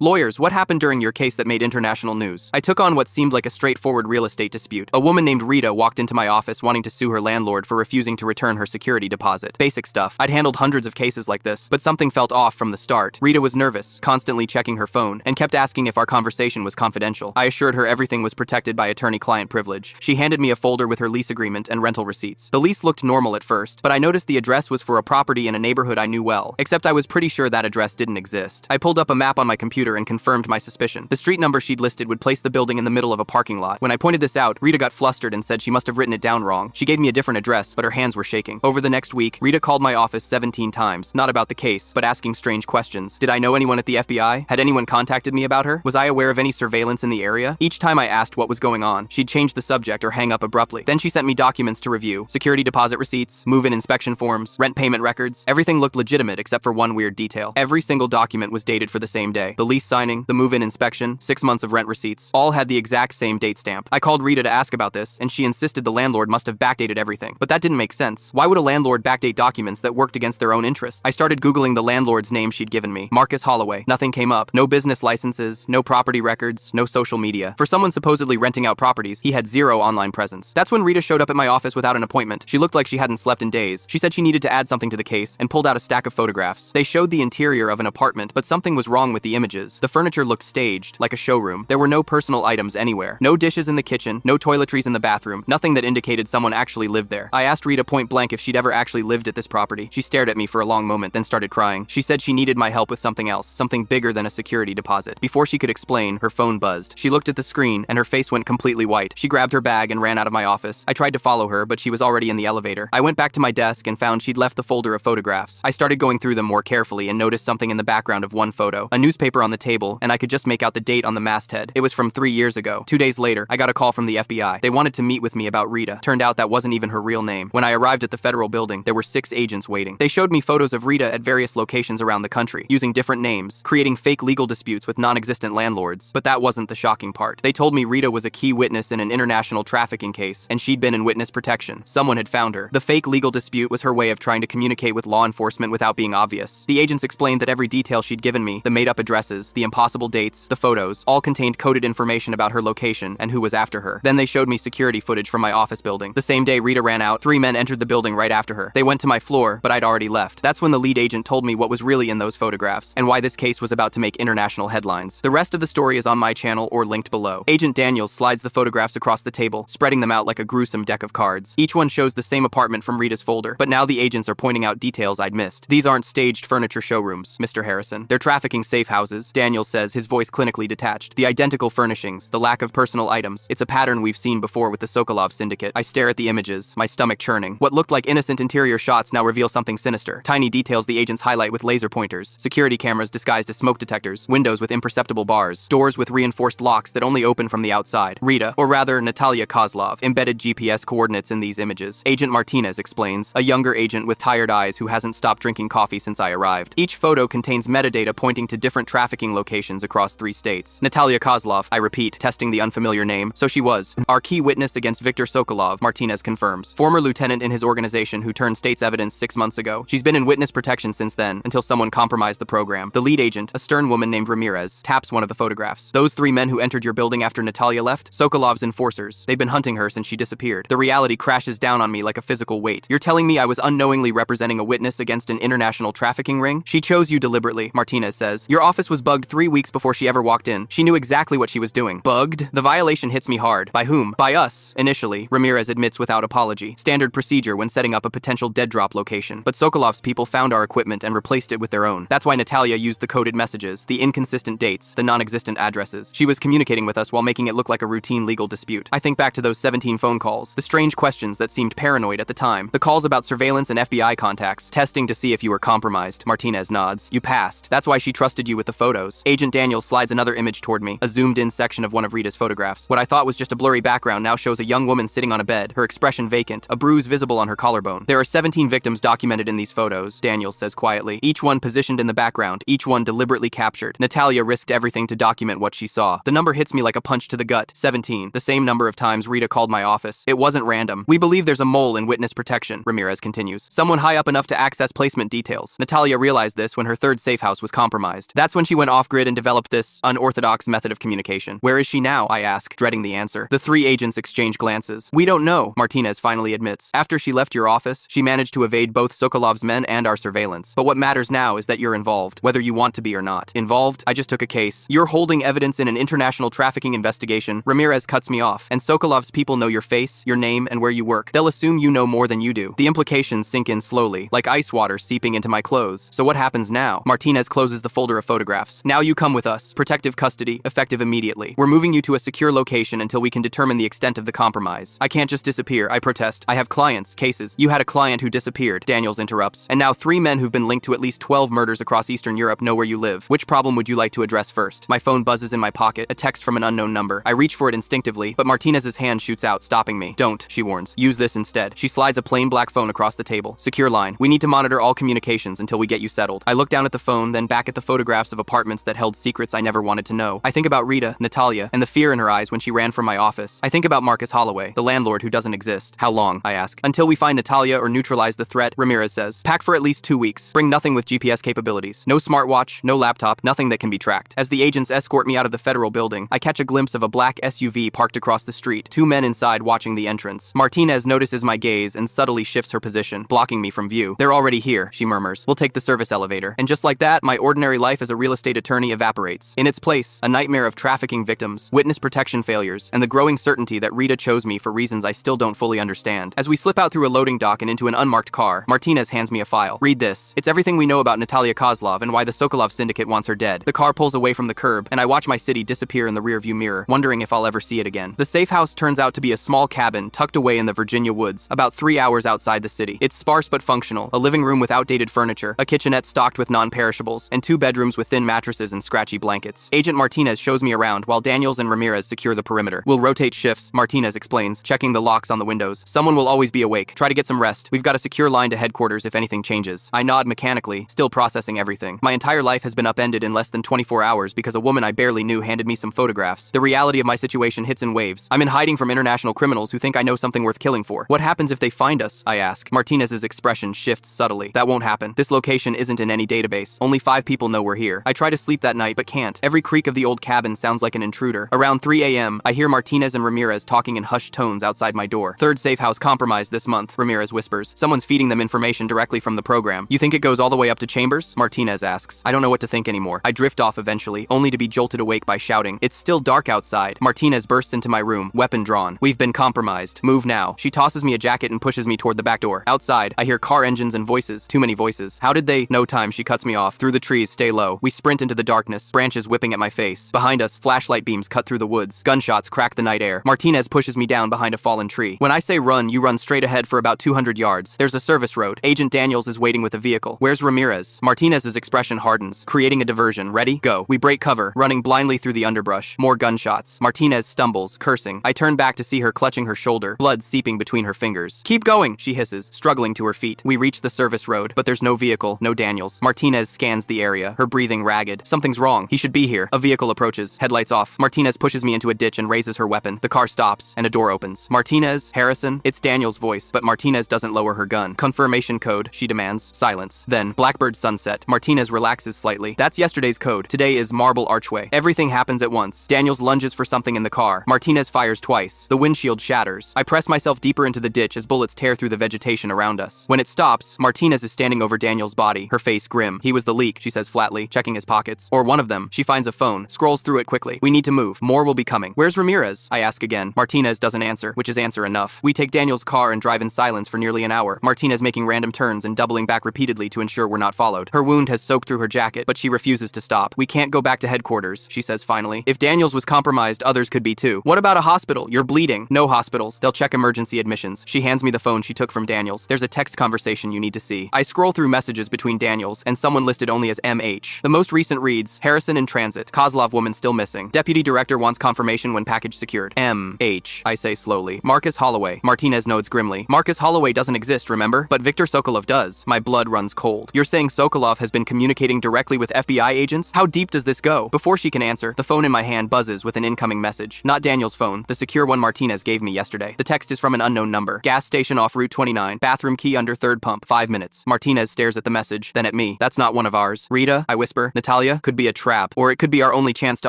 Lawyers, what happened during your case that made international news? I took on what seemed like a straightforward real estate dispute. A woman named Rita walked into my office wanting to sue her landlord for refusing to return her security deposit. Basic stuff. I'd handled hundreds of cases like this, but something felt off from the start. Rita was nervous, constantly checking her phone, and kept asking if our conversation was confidential. I assured her everything was protected by attorney-client privilege. She handed me a folder with her lease agreement and rental receipts. The lease looked normal at first, but I noticed the address was for a property in a neighborhood I knew well, except I was pretty sure that address didn't exist. I pulled up a map on my computer and confirmed my suspicion. The street number she'd listed would place the building in the middle of a parking lot. When I pointed this out, Rita got flustered and said she must have written it down wrong. She gave me a different address, but her hands were shaking. Over the next week, Rita called my office 17 times, not about the case, but asking strange questions. Did I know anyone at the FBI? Had anyone contacted me about her? Was I aware of any surveillance in the area? Each time I asked what was going on, she'd change the subject or hang up abruptly. Then she sent me documents to review: security deposit receipts, move-in inspection forms, rent payment records. Everything looked legitimate except for one weird detail. Every single document was dated for the same day. The lease signing, the move-in inspection, 6 months of rent receipts, all had the exact same date stamp. I called Rita to ask about this, and she insisted the landlord must have backdated everything. But that didn't make sense. Why would a landlord backdate documents that worked against their own interests? I started Googling the landlord's name she'd given me. Marcus Holloway. Nothing came up. No business licenses, no property records, no social media. For someone supposedly renting out properties, he had zero online presence. That's when Rita showed up at my office without an appointment. She looked like she hadn't slept in days. She said she needed to add something to the case and pulled out a stack of photographs. They showed the interior of an apartment, but something was wrong with the images. The furniture looked staged, like a showroom. There were no personal items anywhere. No dishes in the kitchen, no toiletries in the bathroom, nothing that indicated someone actually lived there. I asked Rita point blank if she'd ever actually lived at this property. She stared at me for a long moment, then started crying. She said she needed my help with something else, something bigger than a security deposit. Before she could explain, her phone buzzed. She looked at the screen, and her face went completely white. She grabbed her bag and ran out of my office. I tried to follow her, but she was already in the elevator. I went back to my desk and found she'd left the folder of photographs. I started going through them more carefully and noticed something in the background of one photo, a newspaper on the table, and I could just make out the date on the masthead. It was from 3 years ago. 2 days later, I got a call from the FBI. They wanted to meet with me about Rita. Turned out that wasn't even her real name. When I arrived at the federal building, there were 6 agents waiting. They showed me photos of Rita at various locations around the country, using different names, creating fake legal disputes with non-existent landlords. But that wasn't the shocking part. They told me Rita was a key witness in an international trafficking case, and she'd been in witness protection. Someone had found her. The fake legal dispute was her way of trying to communicate with law enforcement without being obvious. The agents explained that every detail she'd given me, the made-up addresses, the impossible dates, the photos, all contained coded information about her location and who was after her. Then they showed me security footage from my office building. The same day Rita ran out, 3 men entered the building right after her. They went to my floor, but I'd already left. That's when the lead agent told me what was really in those photographs, and why this case was about to make international headlines. The rest of the story is on my channel or linked below. Agent Daniels slides the photographs across the table, spreading them out like a gruesome deck of cards. Each one shows the same apartment from Rita's folder, but now the agents are pointing out details I'd missed. These aren't staged furniture showrooms, Mr. Harrison. They're trafficking safe houses, Daniels says, his voice clinically detached. The identical furnishings, the lack of personal items. It's a pattern we've seen before with the Sokolov syndicate. I stare at the images, my stomach churning. What looked like innocent interior shots now reveal something sinister. Tiny details the agents highlight with laser pointers, security cameras disguised as smoke detectors, windows with imperceptible bars, doors with reinforced locks that only open from the outside. Rita, or rather Natalia Kozlov, embedded GPS coordinates in these images. Agent Martinez explains, a younger agent with tired eyes who hasn't stopped drinking coffee since I arrived. Each photo contains metadata pointing to different trafficking locations across 3 states. Natalia Kozlov, I repeat, testing the unfamiliar name. So she was our key witness against Viktor Sokolov, Martinez confirms. Former lieutenant in his organization who turned state's evidence 6 months ago. She's been in witness protection since then, until someone compromised the program. The lead agent, a stern woman named Ramirez, taps one of the photographs. Those 3 men who entered your building after Natalia left? Sokolov's enforcers. They've been hunting her since she disappeared. The reality crashes down on me like a physical weight. You're telling me I was unknowingly representing a witness against an international trafficking ring? She chose you deliberately, Martinez says. Your office was bugged 3 weeks before she ever walked in. She knew exactly what she was doing. Bugged? The violation hits me hard. By whom? By us, initially, Ramirez admits without apology. Standard procedure when setting up a potential dead drop location. But Sokolov's people found our equipment and replaced it with their own. That's why Natalia used the coded messages, the inconsistent dates, the non-existent addresses. She was communicating with us while making it look like a routine legal dispute. I think back to those 17 phone calls, the strange questions that seemed paranoid at the time, the calls about surveillance and FBI contacts, testing to see if you were compromised. Martinez nods. You passed. That's why she trusted you with the photos. Agent Daniels slides another image toward me, a zoomed-in section of one of Rita's photographs. What I thought was just a blurry background now shows a young woman sitting on a bed, her expression vacant, a bruise visible on her collarbone. There are 17 victims documented in these photos, Daniels says quietly, each one positioned in the background, each one deliberately captured. Natalia risked everything to document what she saw. The number hits me like a punch to the gut. 17. The same number of times Rita called my office. It wasn't random. We believe there's a mole in witness protection, Ramirez continues. Someone high up enough to access placement details. Natalia realized this when her 3rd safe house was compromised. That's when she went went off-grid and developed this unorthodox method of communication. Where is she now? I ask, dreading the answer. The three agents exchange glances. We don't know, Martinez finally admits. After she left your office, she managed to evade both Sokolov's men and our surveillance. But what matters now is that you're involved, whether you want to be or not. Involved? I just took a case. You're holding evidence in an international trafficking investigation. Ramirez cuts me off, and Sokolov's people know your face, your name, and where you work. They'll assume you know more than you do. The implications sink in slowly, like ice water seeping into my clothes. So what happens now? Martinez closes the folder of photographs. Now you come with us. Protective custody, effective immediately. We're moving you to a secure location until we can determine the extent of the compromise. I can't just disappear, I protest. I have clients, cases. You had a client who disappeared, Daniels interrupts. And now 3 men who've been linked to at least 12 murders across Eastern Europe know where you live. Which problem would you like to address first? My phone buzzes in my pocket, a text from an unknown number. I reach for it instinctively, but Martinez's hand shoots out, stopping me. Don't, she warns. Use this instead. She slides a plain black phone across the table. Secure line. We need to monitor all communications until we get you settled. I look down at the phone, then back at the photographs of apartments that held secrets I never wanted to know. I think about Rita, Natalia, and the fear in her eyes when she ran from my office. I think about Marcus Holloway, the landlord who doesn't exist. How long? I ask. Until we find Natalia or neutralize the threat, Ramirez says. Pack for at least 2 weeks. Bring nothing with GPS capabilities. No smartwatch, no laptop, nothing that can be tracked. As the agents escort me out of the federal building, I catch a glimpse of a black SUV parked across the street, 2 men inside watching the entrance. Martinez notices my gaze and subtly shifts her position, blocking me from view. They're already here, she murmurs. We'll take the service elevator. And just like that, my ordinary life as a real estate attorney evaporates. In its place, a nightmare of trafficking victims, witness protection failures, and the growing certainty that Rita chose me for reasons I still don't fully understand. As we slip out through a loading dock and into an unmarked car, Martinez hands me a file. Read this. It's everything we know about Natalia Kozlov and why the Sokolov syndicate wants her dead. The car pulls away from the curb, and I watch my city disappear in the rearview mirror, wondering if I'll ever see it again. The safe house turns out to be a small cabin tucked away in the Virginia woods, about 3 hours outside the city. It's sparse but functional, a living room with outdated furniture, a kitchenette stocked with non-perishables, and 2 bedrooms with thin mattresses and scratchy blankets. Agent Martinez shows me around while Daniels and Ramirez secure the perimeter. We'll rotate shifts, Martinez explains, checking the locks on the windows. Someone will always be awake. Try to get some rest. We've got a secure line to headquarters if anything changes. I nod mechanically, still processing everything. My entire life has been upended in less than 24 hours because a woman I barely knew handed me some photographs. The reality of my situation hits in waves. I'm in hiding from international criminals who think I know something worth killing for. What happens if they find us? I ask. Martinez's expression shifts subtly. That won't happen. This location isn't in any database. Only 5 people know we're here. I try to sleep that night, but can't. Every creak of the old cabin sounds like an intruder. Around 3 a.m., I hear Martinez and Ramirez talking in hushed tones outside my door. Third safe house compromised this month, Ramirez whispers. Someone's feeding them information directly from the program. You think it goes all the way up to Chambers? Martinez asks. I don't know what to think anymore. I drift off eventually, only to be jolted awake by shouting. It's still dark outside. Martinez bursts into my room, weapon drawn. We've been compromised. Move now. She tosses me a jacket and pushes me toward the back door. Outside, I hear car engines and voices. Too many voices. How did they? No time. She cuts me off. Through the trees, stay low. We sprint into the darkness, branches whipping at my face. Behind us, flashlight beams cut through the woods. Gunshots crack the night air. Martinez pushes me down behind a fallen tree. When I say run, you run straight ahead for about 200 yards. There's a service road. Agent Daniels is waiting with a vehicle. Where's Ramirez? Martinez's expression hardens, creating a diversion. Ready? Go. We break cover, running blindly through the underbrush. More gunshots. Martinez stumbles, cursing. I turn back to see her clutching her shoulder, blood seeping between her fingers. Keep going, she hisses, struggling to her feet. We reach the service road, but there's no vehicle, no Daniels. Martinez scans the area, her breathing ragged. Something's wrong. He should be here. A vehicle approaches, headlights off. Martinez pushes me into a ditch and raises her weapon. The car stops, and a door opens. Martinez, Harrison, it's Daniel's voice, but Martinez doesn't lower her gun. Confirmation code, she demands. Silence. Then, Blackbird sunset. Martinez relaxes slightly. That's yesterday's code. Today is Marble Archway. Everything happens at once. Daniels lunges for something in the car. Martinez fires twice. The windshield shatters. I press myself deeper into the ditch as bullets tear through the vegetation around us. When it stops, Martinez is standing over Daniel's body, her face grim. He was the leak, she says flatly, checking his pockets. Or one of them. She finds a phone, scrolls through it quickly. We need to move. More will be coming. Where's Ramirez? I ask again. Martinez doesn't answer, which is answer enough. We take Daniel's car and drive in silence for nearly an hour. Martinez making random turns and doubling back repeatedly to ensure we're not followed. Her wound has soaked through her jacket, but she refuses to stop. We can't go back to headquarters, she says finally. If Daniels was compromised, others could be too. What about a hospital? You're bleeding. No hospitals. They'll check emergency admissions. She hands me the phone she took from Daniels. There's a text conversation you need to see. I scroll through messages between Daniels and someone listed only as MH. The most recent reads, Harrison in transit. Kozlov woman still missing. Deputy director wants confirmation when package secured. MH, I say slowly. Marcus Holloway. Martinez nods grimly. Marcus Holloway doesn't exist, remember? But Victor Sokolov does. My blood runs cold. You're saying Sokolov has been communicating directly with FBI agents? How deep does this go? Before she can answer, the phone in my hand buzzes with an incoming message. Not Daniel's phone, the secure one Martinez gave me yesterday. The text is from an unknown number. Gas station off Route 29. Bathroom key under third pump. 5 minutes. Martinez stares at the message, then at me. That's not one of ours. Rita, I whisper. Natalia Natalia? Could be a trap, or it could be our only chance to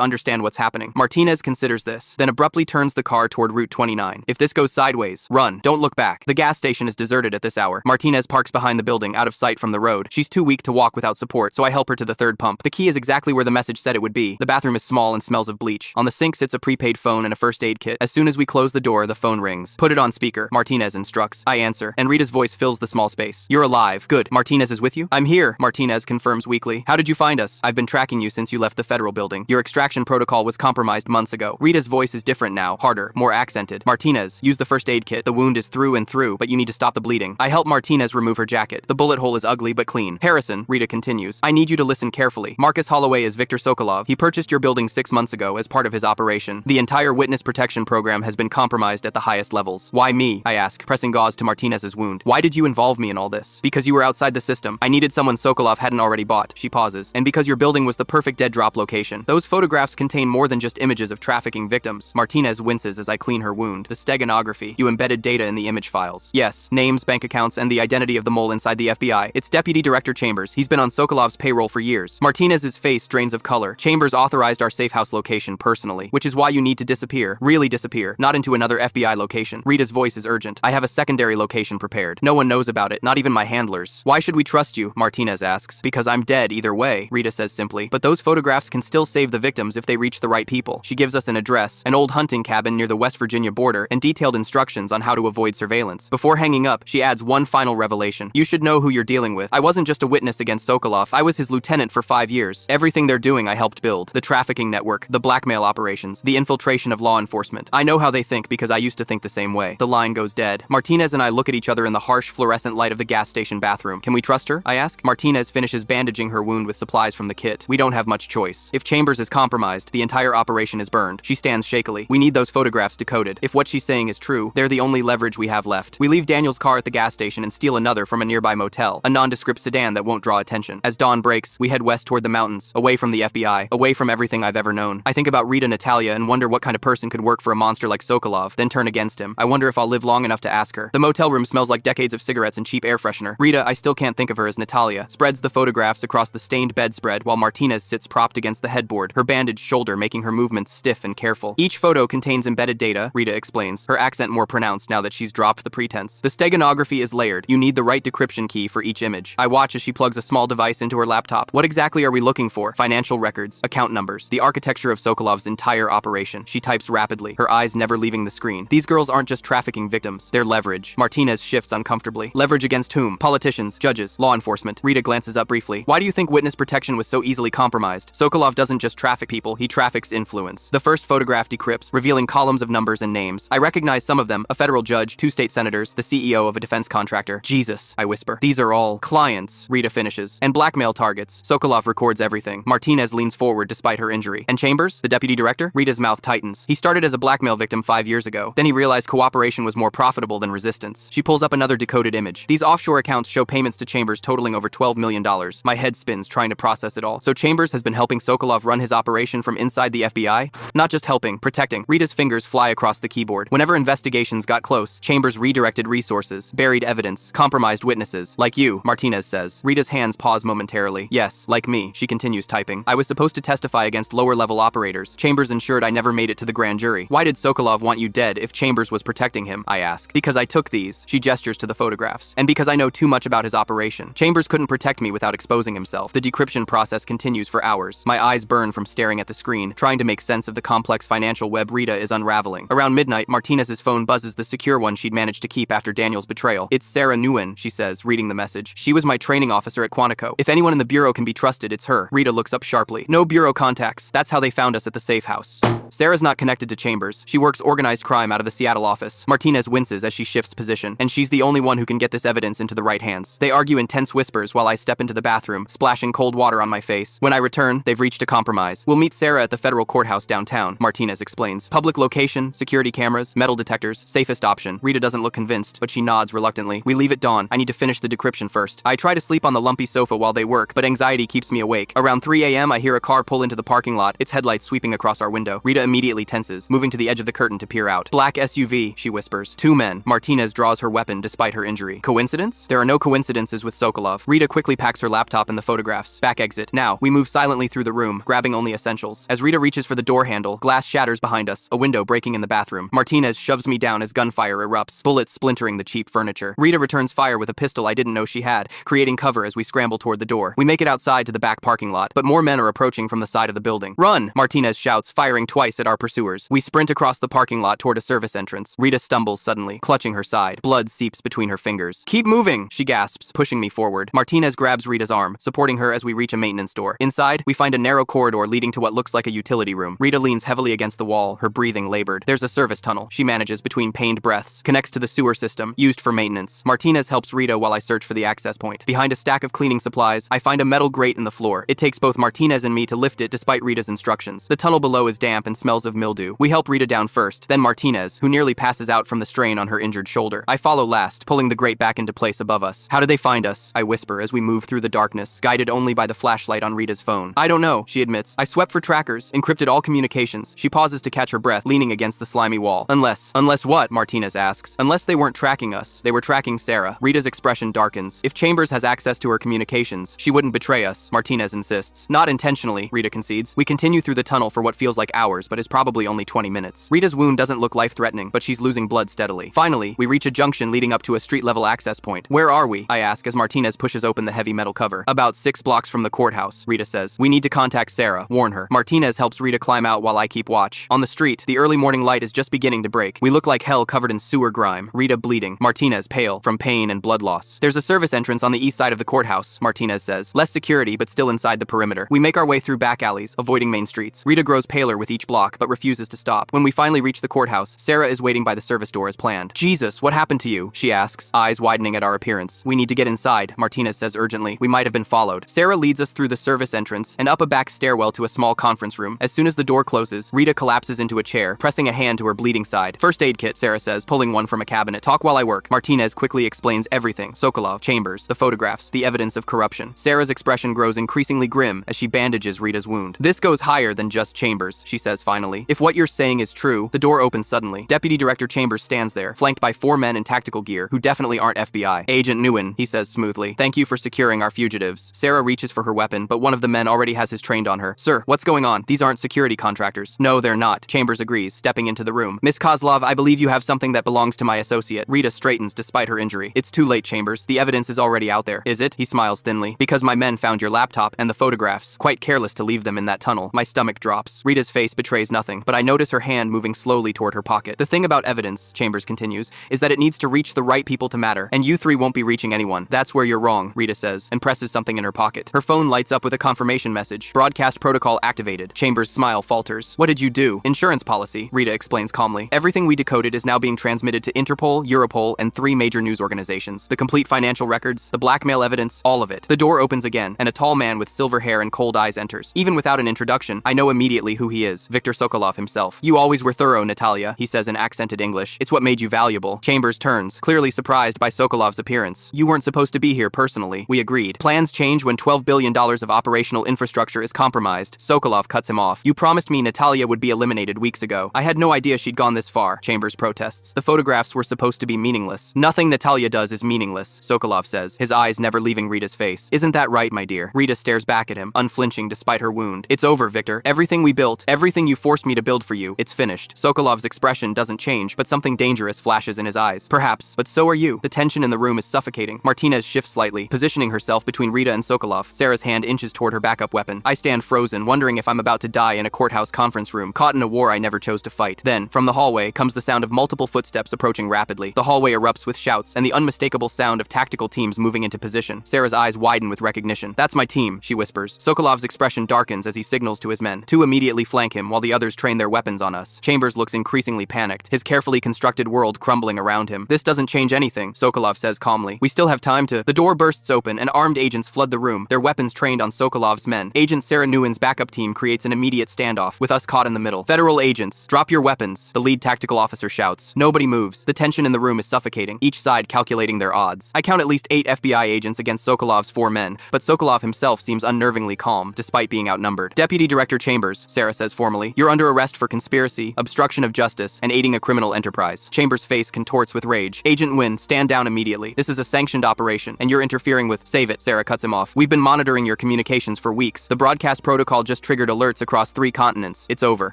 understand what's happening. Martinez considers this, then abruptly turns the car toward Route 29. If this goes sideways, run. Don't look back. The gas station is deserted at this hour. Martinez parks behind the building, out of sight from the road. She's too weak to walk without support, so I help her to the third pump. The key is exactly where the message said it would be. The bathroom is small and smells of bleach. On the sink sits a prepaid phone and a first aid kit. As soon as we close the door, the phone rings. Put it on speaker, Martinez instructs. I answer, and Rita's voice fills the small space. You're alive. Good. Martinez is with you? I'm here, Martinez confirms weakly. How did you find us? I've been tracking you since you left the federal building. Your extraction protocol was compromised months ago. Rita's voice is different now, harder, more accented. Martinez, use the first aid kit. The wound is through and through, but you need to stop the bleeding. I help Martinez remove her jacket. The bullet hole is ugly but clean. Harrison, Rita continues, I need you to listen carefully. Marcus Holloway is Victor Sokolov. He purchased your building 6 months ago as part of his operation. The entire witness protection program has been compromised at the highest levels. Why me? I ask, pressing gauze to Martinez's wound. Why did you involve me in all this? Because you were outside the system. I needed someone Sokolov hadn't already bought. She pauses. And because your building was the perfect dead drop location. Those photographs contain more than just images of trafficking victims. Martinez winces as I clean her wound. The steganography. You embedded data in the image files. Yes, names, bank accounts, and the identity of the mole inside the FBI. It's Deputy Director Chambers. He's been on Sokolov's payroll for years. Martinez's face drains of color. Chambers authorized our safe house location personally, which is why you need to disappear. Really disappear. Not into another FBI location. Rita's voice is urgent. I have a secondary location prepared. No one knows about it, not even my handlers. Why should we trust you? Martinez asks. Because I'm dead either way, Rita says simply. But those photographs can still save the victims if they reach the right people. She gives us an address, an old hunting cabin near the West Virginia border, and detailed instructions on how to avoid surveillance. Before hanging up, she adds one final revelation. You should know who you're dealing with. I wasn't just a witness against Sokolov. I was his lieutenant for 5 years. Everything they're doing I helped build. The trafficking network, the blackmail operations, the infiltration of law enforcement. I know how they think because I used to think the same way. The line goes dead. Martinez and I look at each other in the harsh fluorescent light of the gas station bathroom. Can we trust her? I ask. Martinez finishes bandaging her wound with supplies from the kit. We don't have much choice. If Chambers is compromised, the entire operation is burned. She stands shakily. We need those photographs decoded. If what she's saying is true, they're the only leverage we have left. We leave Daniel's car at the gas station and steal another from a nearby motel, a nondescript sedan that won't draw attention. As dawn breaks, we head west toward the mountains, away from the FBI, away from everything I've ever known. I think about Rita Natalia and wonder what kind of person could work for a monster like Sokolov, then turn against him. I wonder if I'll live long enough to ask her. The motel room smells like decades of cigarettes and cheap air freshener. Rita, I still can't think of her as Natalia, spreads the photographs across the stained bedspread while Martinez sits propped against the headboard, her bandaged shoulder making her movements stiff and careful. Each photo contains embedded data, Rita explains, her accent more pronounced now that she's dropped the pretense. The steganography is layered. You need the right decryption key for each image. I watch as she plugs a small device into her laptop. What exactly are we looking for? Financial records, account numbers, the architecture of Sokolov's entire operation. She types rapidly, her eyes never leaving the screen. These girls aren't just trafficking victims. They're leverage. Martinez shifts uncomfortably. Leverage against whom? Politicians, judges, law enforcement. Rita glances up briefly. Why do you think witness protection was so easily compromised? Sokolov doesn't just traffic people, he traffics influence. The first photograph decrypts, revealing columns of numbers and names. I recognize some of them, a federal judge, 2 state senators, the CEO of a defense contractor. Jesus, I whisper. These are all clients, Rita finishes. And blackmail targets. Sokolov records everything. Martinez leans forward despite her injury. And Chambers, the deputy director? Rita's mouth tightens. He started as a blackmail victim 5 years ago. Then he realized cooperation was more profitable than resistance. She pulls up another decoded image. These offshore accounts show payments to Chambers totaling over $12 million. My head spins trying to process it all. So Chambers has been helping Sokolov run his operation from inside the FBI? Not just helping, protecting. Rita's fingers fly across the keyboard. Whenever investigations got close, Chambers redirected resources, buried evidence, compromised witnesses. Like you, Martinez says. Rita's hands pause momentarily. Yes, like me, she continues typing. I was supposed to testify against lower-level operators. Chambers ensured I never made it to the grand jury. Why did Sokolov want you dead if Chambers was protecting him? I ask. Because I took these. She gestures to the photographs. And because I know too much about his operation. Chambers couldn't protect me without exposing himself. The decryption process continues for hours. My eyes burn from staring at the screen, trying to make sense of the complex financial web Rita is unraveling. Around midnight, Martinez's phone buzzes, the secure one she'd managed to keep after Daniel's betrayal. It's Sarah Nguyen, she says, reading the message. She was my training officer at Quantico. If anyone in the bureau can be trusted, it's her. Rita looks up sharply. No bureau contacts. That's how they found us at the safe house. Sarah's not connected to Chambers. She works organized crime out of the Seattle office. Martinez winces as she shifts position, and she's the only one who can get this evidence into the right hands. They argue in tense whispers while I step into the bathroom, splashing cold water on my face. When I return, they've reached a compromise. We'll meet Sarah at the federal courthouse downtown, Martinez explains. Public location, security cameras, metal detectors, safest option. Rita doesn't look convinced, but she nods reluctantly. We leave at dawn. I need to finish the decryption first. I try to sleep on the lumpy sofa while they work, but anxiety keeps me awake. Around 3 a.m., I hear a car pull into the parking lot, its headlights sweeping across our window. Rita Rita immediately tenses, moving to the edge of the curtain to peer out. Black SUV, she whispers. 2 men. Martinez draws her weapon despite her injury. Coincidence? There are no coincidences with Sokolov. Rita quickly packs her laptop and the photographs. Back exit. Now, we move silently through the room, grabbing only essentials. As Rita reaches for the door handle, glass shatters behind us, a window breaking in the bathroom. Martinez shoves me down as gunfire erupts, bullets splintering the cheap furniture. Rita returns fire with a pistol I didn't know she had, creating cover as we scramble toward the door. We make it outside to the back parking lot, but more men are approaching from the side of the building. Run! Martinez shouts, firing twice at our pursuers. We sprint across the parking lot toward a service entrance. Rita stumbles suddenly, clutching her side. Blood seeps between her fingers. Keep moving, she gasps, pushing me forward. Martinez grabs Rita's arm, supporting her as we reach a maintenance door. Inside, we find a narrow corridor leading to what looks like a utility room. Rita leans heavily against the wall, her breathing labored. There's a service tunnel, she manages between pained breaths, connects to the sewer system, used for maintenance. Martinez helps Rita while I search for the access point. Behind a stack of cleaning supplies, I find a metal grate in the floor. It takes both Martinez and me to lift it despite Rita's instructions. The tunnel below is damp and smells of mildew. We help Rita down first, then Martinez, who nearly passes out from the strain on her injured shoulder. I follow last, pulling the grate back into place above us. How did they find us? I whisper as we move through the darkness, guided only by the flashlight on Rita's phone. I don't know, she admits. I swept for trackers, encrypted all communications. She pauses to catch her breath, leaning against the slimy wall. Unless what? Martinez asks. Unless they weren't tracking us. They were tracking Sarah. Rita's expression darkens. If Chambers has access to her communications, she wouldn't betray us, Martinez insists. Not intentionally, Rita concedes. We continue through the tunnel for what feels like hours, but is probably only 20 minutes. Rita's wound doesn't look life-threatening, but she's losing blood steadily. Finally, we reach a junction leading up to a street-level access point. Where are we? I ask as Martinez pushes open the heavy metal cover. About 6 blocks from the courthouse, Rita says. We need to contact Sarah, warn her. Martinez helps Rita climb out while I keep watch. On the street, the early morning light is just beginning to break. We look like hell covered in sewer grime. Rita bleeding. Martinez pale from pain and blood loss. There's a service entrance on the east side of the courthouse, Martinez says. Less security, but still inside the perimeter. We make our way through back alleys, avoiding main streets. Rita grows paler with each block, but refuses to stop. When we finally reach the courthouse, Sarah is waiting by the service door as planned. Jesus, what happened to you? She asks, eyes widening at our appearance. We need to get inside, Martinez says urgently. We might have been followed. Sarah leads us through the service entrance and up a back stairwell to a small conference room. As soon as the door closes, Rita collapses into a chair, pressing a hand to her bleeding side. First aid kit, Sarah says, pulling one from a cabinet. Talk while I work. Martinez quickly explains everything. Sokolov, Chambers, the photographs, the evidence of corruption. Sarah's expression grows increasingly grim as she bandages Rita's wound. This goes higher than just Chambers, she says finally. If what you're saying is true, the door opens suddenly. Deputy Director Chambers stands there, flanked by 4 men in tactical gear who definitely aren't FBI. Agent Nguyen, he says smoothly. Thank you for securing our fugitives. Sarah reaches for her weapon, but one of the men already has his trained on her. Sir, what's going on? These aren't security contractors. No, they're not. Chambers agrees, stepping into the room. Miss Kozlov, I believe you have something that belongs to my associate. Rita straightens despite her injury. It's too late, Chambers. The evidence is already out there. Is it? He smiles thinly. Because my men found your laptop and the photographs. Quite careless to leave them in that tunnel. My stomach drops. Rita's face betrays nothing, but I notice her hand moving slowly toward her pocket. The thing about evidence, Chambers continues, is that it needs to reach the right people to matter, and you 3 won't be reaching anyone. That's where you're wrong, Rita says, and presses something in her pocket. Her phone lights up with a confirmation message. Broadcast protocol activated. Chambers' smile falters. What did you do? Insurance policy, Rita explains calmly. Everything we decoded is now being transmitted to Interpol, Europol, and 3 major news organizations. The complete financial records, the blackmail evidence, all of it. The door opens again, and a tall man with silver hair and cold eyes enters. Even without an introduction, I know immediately who he is. Viktor Sokolov himself. You always were thorough, Natalia, he says in accented English. It's what made you valuable. Chambers turns, clearly surprised by Sokolov's appearance. You weren't supposed to be here personally. We agreed. Plans change when $12 billion of operational infrastructure is compromised. Sokolov cuts him off. You promised me Natalia would be eliminated weeks ago. I had no idea she'd gone this far, Chambers protests. The photographs were supposed to be meaningless. Nothing Natalia does is meaningless, Sokolov says, his eyes never leaving Rita's face. Isn't that right, my dear? Rita stares back at him, unflinching despite her wound. It's over, Victor. Everything we built, everything you forced me to build for you, it's finished. Sokolov's expression doesn't change, but something dangerous flashes in his eyes. Perhaps, but so are you. The tension in the room is suffocating. Martinez shifts slightly, positioning herself between Rita and Sokolov. Sarah's hand inches toward her backup weapon. I stand frozen, wondering if I'm about to die in a courthouse conference room, caught in a war I never chose to fight. Then, from the hallway, comes the sound of multiple footsteps approaching rapidly. The hallway erupts with shouts and the unmistakable sound of tactical teams moving into position. Sarah's eyes widen with recognition. That's my team, she whispers. Sokolov's expression darkens as he signals to his men. 2 immediately flank him while the others train their weapons on us. Chambers looks increasingly panicked, his carefully constructed world crumbling around him. This doesn't change anything, Sokolov says calmly. We still have time to... The door bursts open and armed agents flood the room, their weapons trained on Sokolov's men. Agent Sarah Nguyen's backup team creates an immediate standoff, with us caught in the middle. Federal agents, drop your weapons, the lead tactical officer shouts. Nobody moves. The tension in the room is suffocating, each side calculating their odds. I count at least 8 FBI agents against Sokolov's 4 men, but Sokolov himself seems unnervingly calm, despite being outnumbered. Deputy Director Chambers, Sarah says formally, sternly. You're under arrest for conspiracy, obstruction of justice, and aiding a criminal enterprise. Chambers' face contorts with rage. Agent Nguyen, stand down immediately. This is a sanctioned operation, and you're interfering with— Save it, Sarah cuts him off. We've been monitoring your communications for weeks. The broadcast protocol just triggered alerts across 3 continents. It's over.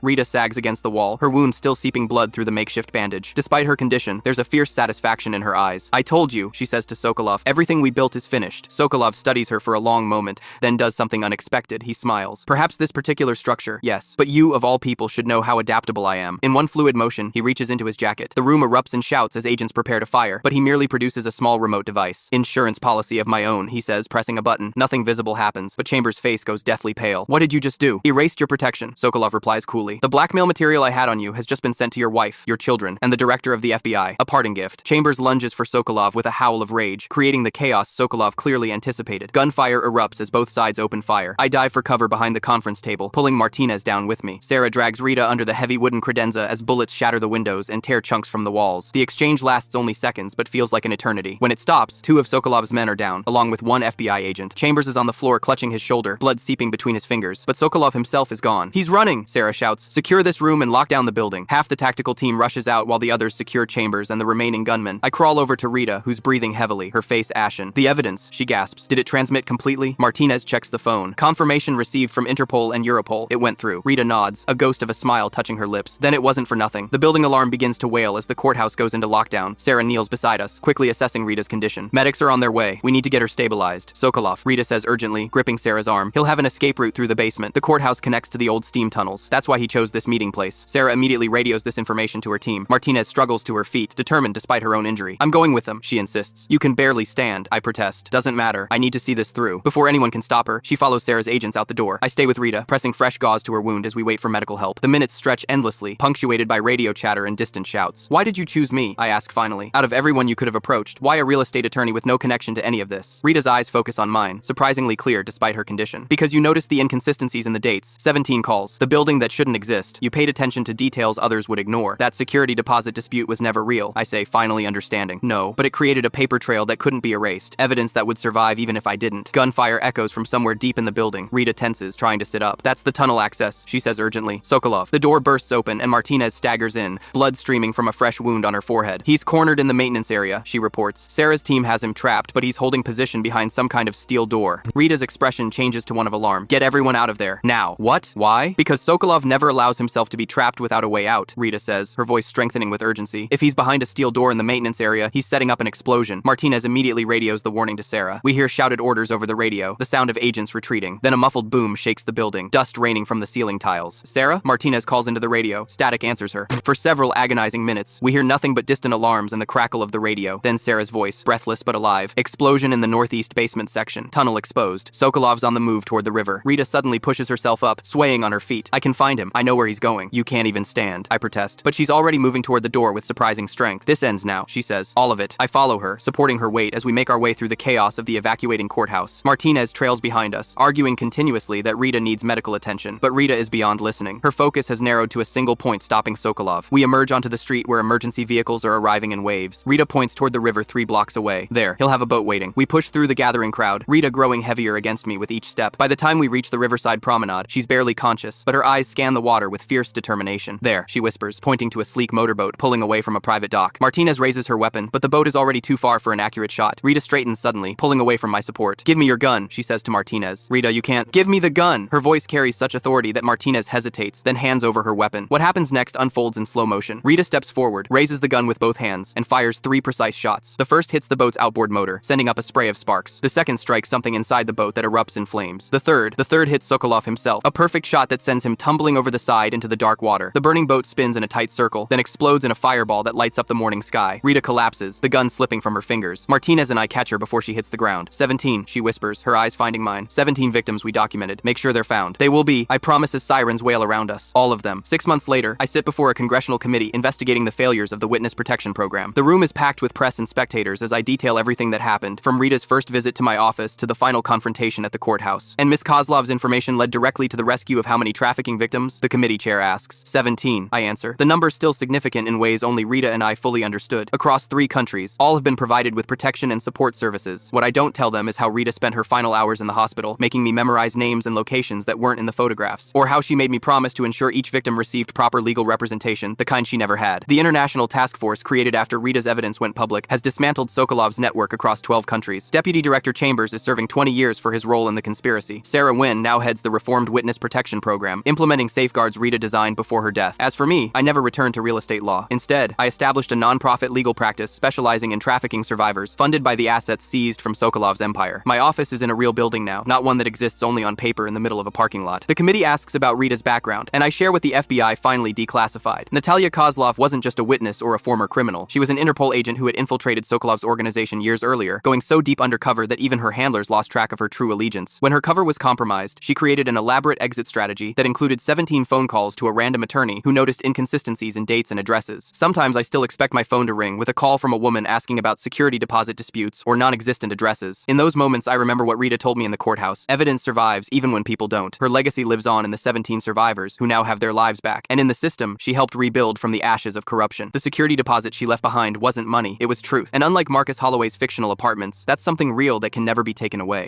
Rita sags against the wall, her wound still seeping blood through the makeshift bandage. Despite her condition, there's a fierce satisfaction in her eyes. I told you, she says to Sokolov. Everything we built is finished. Sokolov studies her for a long moment, then does something unexpected. He smiles. Perhaps this particular structure, yes. But you, of all people, should know how adaptable I am. In one fluid motion, he reaches into his jacket. The room erupts and shouts as agents prepare to fire, but he merely produces a small remote device. Insurance policy of my own, he says, pressing a button. Nothing visible happens, but Chambers' face goes deathly pale. What did you just do? Erased your protection, Sokolov replies coolly. The blackmail material I had on you has just been sent to your wife, your children, and the director of the FBI. A parting gift. Chambers lunges for Sokolov with a howl of rage, creating the chaos Sokolov clearly anticipated. Gunfire erupts as both sides open fire. I dive for cover behind the conference table, pulling Martinez down with me. Sarah drags Rita under the heavy wooden credenza as bullets shatter the windows and tear chunks from the walls. The exchange lasts only seconds, but feels like an eternity. When it stops, 2 of Sokolov's men are down, along with 1 FBI agent. Chambers is on the floor clutching his shoulder, blood seeping between his fingers, but Sokolov himself is gone. He's running, Sarah shouts. Secure this room and lock down the building. Half the tactical team rushes out while the others secure Chambers and the remaining gunmen. I crawl over to Rita, who's breathing heavily, her face ashen. The evidence, she gasps. Did it transmit completely? Martinez checks the phone. Confirmation received from Interpol and Europol. It went through. Rita nods, a ghost of a smile touching her lips. Then it wasn't for nothing. The building alarm begins to wail as the courthouse goes into lockdown. Sarah kneels beside us, quickly assessing Rita's condition. Medics are on their way. We need to get her stabilized. Sokolov, Rita says urgently, gripping Sarah's arm. He'll have an escape route through the basement. The courthouse connects to the old steam tunnels. That's why he chose this meeting place. Sarah immediately radios this information to her team. Martinez struggles to her feet, determined despite her own injury. I'm going with them, she insists. You can barely stand, I protest. Doesn't matter. I need to see this through. Before anyone can stop her, she follows Sarah's agents out the door. I stay with Rita, pressing fresh gauze to her wound as we wait for medical help. The minutes stretch endlessly, punctuated by radio chatter and distant shouts. Why did you choose me? I ask finally. Out of everyone you could have approached, why a real estate attorney with no connection to any of this? Rita's eyes focus on mine, surprisingly clear despite her condition. Because you noticed the inconsistencies in the dates. 17 calls. The building that shouldn't exist. You paid attention to details others would ignore. That security deposit dispute was never real, I say, finally understanding. No, but it created a paper trail that couldn't be erased. Evidence that would survive even if I didn't. Gunfire echoes from somewhere deep in the building. Rita tenses, trying to sit up. That's the tunnel access, she says urgently. Sokolov. The door bursts open and Martinez staggers in, blood streaming from a fresh wound on her forehead. He's cornered in the maintenance area, she reports. Sarah's team has him trapped, but he's holding position behind some kind of steel door. Rita's expression changes to one of alarm. Get everyone out of there. Now. What? Why? Because Sokolov never allows himself to be trapped without a way out, Rita says, her voice strengthening with urgency. If he's behind a steel door in the maintenance area, he's setting up an explosion. Martinez immediately radios the warning to Sarah. We hear shouted orders over the radio, the sound of agents retreating. Then a muffled boom shakes the building, dust raining from the ceiling tiles. Sarah? Martinez calls into the radio. Static answers her. For several agonizing minutes, we hear nothing but distant alarms and the crackle of the radio. Then Sarah's voice, breathless but alive. Explosion in the northeast basement section. Tunnel exposed. Sokolov's on the move toward the river. Rita suddenly pushes herself up, swaying on her feet. I can find him. I know where he's going. You can't even stand, I protest. But she's already moving toward the door with surprising strength. This ends now, she says. All of it. I follow her, supporting her weight as we make our way through the chaos of the evacuating courthouse. Martinez trails behind us, arguing continuously that Rita needs medical attention. But Rita is beyond listening. Her focus has narrowed to a single point, stopping Sokolov. We emerge onto the street where emergency vehicles are arriving in waves. Rita points toward the river 3 blocks away. There, he'll have a boat waiting. We push through the gathering crowd, Rita growing heavier against me with each step. By the time we reach the riverside promenade, she's barely conscious, but her eyes scan the water with fierce determination. There, she whispers, pointing to a sleek motorboat pulling away from a private dock. Martinez raises her weapon, but the boat is already too far for an accurate shot. Rita straightens suddenly, pulling away from my support. Give me your gun, she says to Martinez. Rita, you can't. Give me the gun! Her voice carries such authority that Martinez hesitates, then hands over her weapon. What happens next unfolds in slow motion. Rita steps forward, raises the gun with both hands, and fires 3 precise shots. The first hits the boat's outboard motor, sending up a spray of sparks. The second strikes something inside the boat that erupts in flames. The third hits Sokolov himself, a perfect shot that sends him tumbling over the side into the dark water. The burning boat spins in a tight circle, then explodes in a fireball that lights up the morning sky. Rita collapses, the gun slipping from her fingers. Martinez and I catch her before she hits the ground. 17, she whispers, her eyes finding mine. 17 victims we documented. Make sure they're found. They will be, I promise, as sirens wail around us. All of them. 6 months later, I sit before a congressional committee investigating the failures of the Witness Protection Program. The room is packed with press and spectators as I detail everything that happened, from Rita's first visit to my office to the final confrontation at the courthouse. And Miss Kozlov's information led directly to the rescue of how many trafficking victims? The committee chair asks. 17, I answer. The number's still significant in ways only Rita and I fully understood. Across 3 countries, all have been provided with protection and support services. What I don't tell them is how Rita spent her final hours in the hospital, making me memorize names and locations that weren't in the photographs, or how she made me promised to ensure each victim received proper legal representation, the kind she never had. The international task force created after Rita's evidence went public has dismantled Sokolov's network across 12 countries. Deputy Director Chambers is serving 20 years for his role in the conspiracy. Sarah Wynn now heads the Reformed Witness Protection Program, implementing safeguards Rita designed before her death. As for me, I never returned to real estate law. Instead, I established a non-profit legal practice specializing in trafficking survivors, funded by the assets seized from Sokolov's empire. My office is in a real building now, not one that exists only on paper in the middle of a parking lot. The committee asks about Rita's background, and I share what the FBI finally declassified. Natalia Kozlov wasn't just a witness or a former criminal. She was an Interpol agent who had infiltrated Sokolov's organization years earlier, going so deep undercover that even her handlers lost track of her true allegiance. When her cover was compromised, she created an elaborate exit strategy that included 17 phone calls to a random attorney who noticed inconsistencies in dates and addresses. Sometimes I still expect my phone to ring with a call from a woman asking about security deposit disputes or non-existent addresses. In those moments, I remember what Rita told me in the courthouse. Evidence survives even when people don't. Her legacy lives on in the 17 survivors who now have their lives back. And in the system, she helped rebuild from the ashes of corruption. The security deposit she left behind wasn't money, it was truth. And unlike Marcus Holloway's fictional apartments, that's something real that can never be taken away.